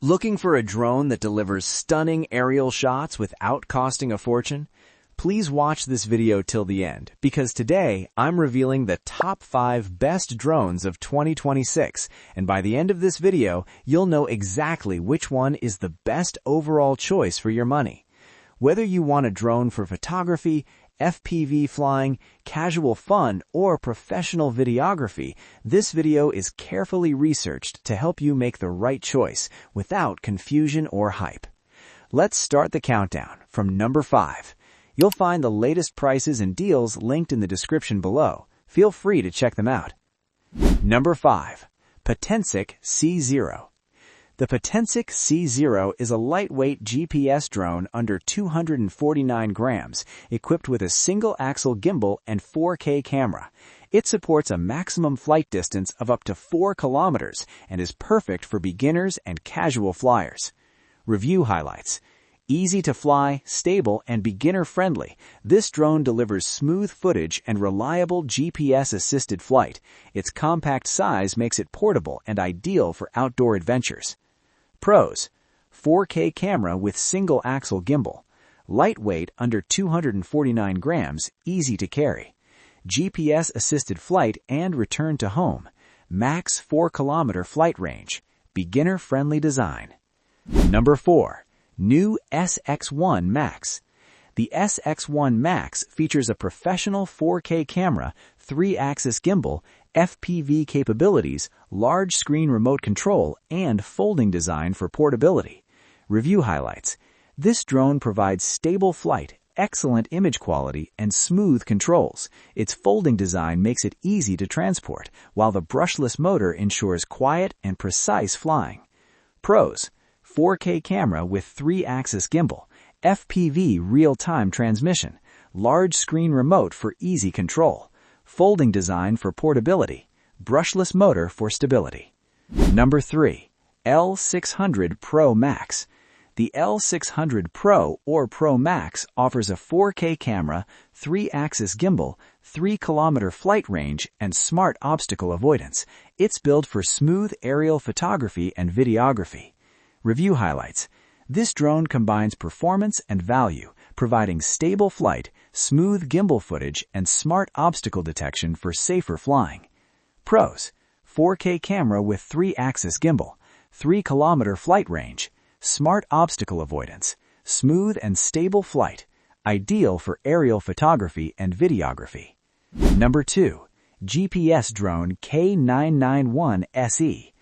Looking for a drone that delivers stunning aerial shots without costing a fortune? Please watch this video till the end, because today I'm revealing the top 5 best drones of 2026, and by the end of this video, you'll know exactly which one is the best overall choice for your money. Whether you want a drone for photography, FPV flying, casual fun, or professional videography, this video is carefully researched to help you make the right choice without confusion or hype. Let's start the countdown from number 5. You'll find the latest prices and deals linked in the description below. Feel free to check them out. Number 5. Potensic C0. The Potensic C0 is a lightweight GPS drone under 249 grams, equipped with a single-axle gimbal and 4K camera. It supports a maximum flight distance of up to 4 kilometers and is perfect for beginners and casual flyers. Review highlights. Easy to fly, stable, and beginner-friendly, this drone delivers smooth footage and reliable GPS-assisted flight. Its compact size makes it portable and ideal for outdoor adventures. Pros: 4K camera with single-axle gimbal. Lightweight, under 249 grams, easy to carry. GPS-assisted flight and return to home. Max 4-kilometer flight range. Beginner-friendly design. Number 4. New SX1 Max. The SX1 Max features a professional 4K camera, 3-axis gimbal, FPV capabilities, large screen remote control, and folding design for portability. Review highlights. This drone provides stable flight, excellent image quality, and smooth controls. Its folding design makes it easy to transport, while the brushless motor ensures quiet and precise flying. Pros: 4K camera with 3-axis gimbal, FPV real-time transmission, large screen remote for easy control, folding design for portability, brushless motor for stability. Number 3. L600 Pro Max. The L600 Pro or Pro Max offers a 4K camera, 3-axis gimbal, 3-kilometer flight range, and smart obstacle avoidance. It's built for smooth aerial photography and videography. Review highlights. This drone combines performance and value, providing stable flight, smooth gimbal footage, and smart obstacle detection for safer flying. Pros: 4K camera with 3-axis gimbal, 3-kilometer flight range, smart obstacle avoidance, smooth and stable flight, ideal for aerial photography and videography. Number 2. GPS Drone K991 SE.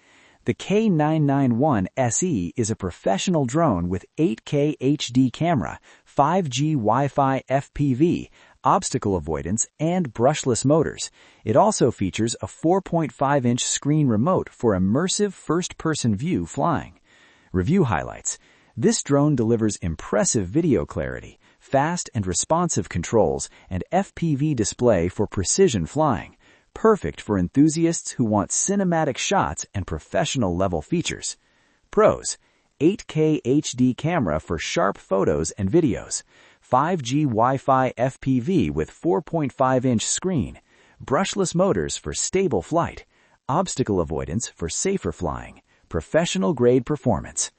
The K991 SE is a professional drone with 8K HD camera, 5G Wi-Fi FPV, obstacle avoidance, and brushless motors. It also features a 4.5-inch screen remote for immersive first-person view flying. Review highlights. This drone delivers impressive video clarity, fast and responsive controls, and FPV display for precision flying. Perfect for enthusiasts who want cinematic shots and professional-level features. Pros: 8K HD camera for sharp photos and videos, 5G Wi-Fi FPV with 4.5-inch screen, brushless motors for stable flight, obstacle avoidance for safer flying, professional-grade performance.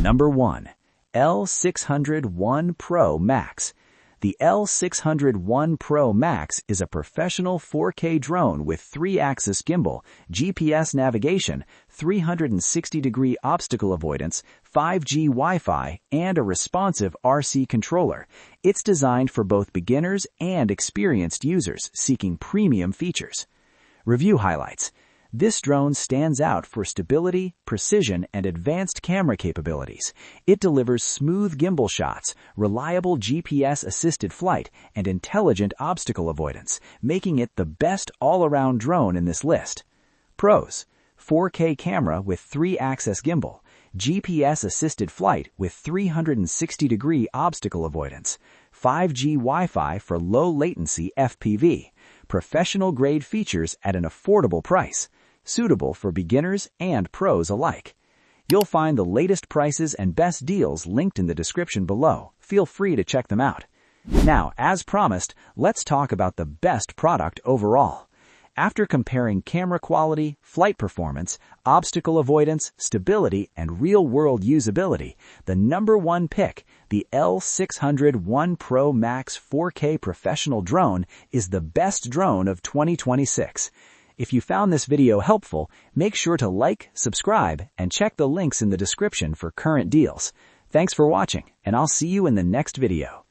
Number 1. L600 ONE Pro Max. The L600 ONE Pro Max is a professional 4K drone with 3-axis gimbal, GPS navigation, 360-degree obstacle avoidance, 5G Wi-Fi, and a responsive RC controller. It's designed for both beginners and experienced users seeking premium features. Review highlights. This drone stands out for stability, precision, and advanced camera capabilities. It delivers smooth gimbal shots, reliable GPS-assisted flight, and intelligent obstacle avoidance, making it the best all-around drone in this list. Pros: 4K camera with 3-axis gimbal, GPS-assisted flight with 360-degree obstacle avoidance, 5G Wi-Fi for low-latency FPV, professional-grade features at an affordable price, suitable for beginners and pros alike. You'll find the latest prices and best deals linked in the description below. Feel free to check them out. Now, as promised, let's talk about the best product overall. After comparing camera quality, flight performance, obstacle avoidance, stability, and real-world usability, the #1 pick, the L600 ONE Pro Max 4K professional drone, is the best drone of 2026. If you found this video helpful, make sure to like, subscribe, and check the links in the description for current deals. Thanks for watching, and I'll see you in the next video.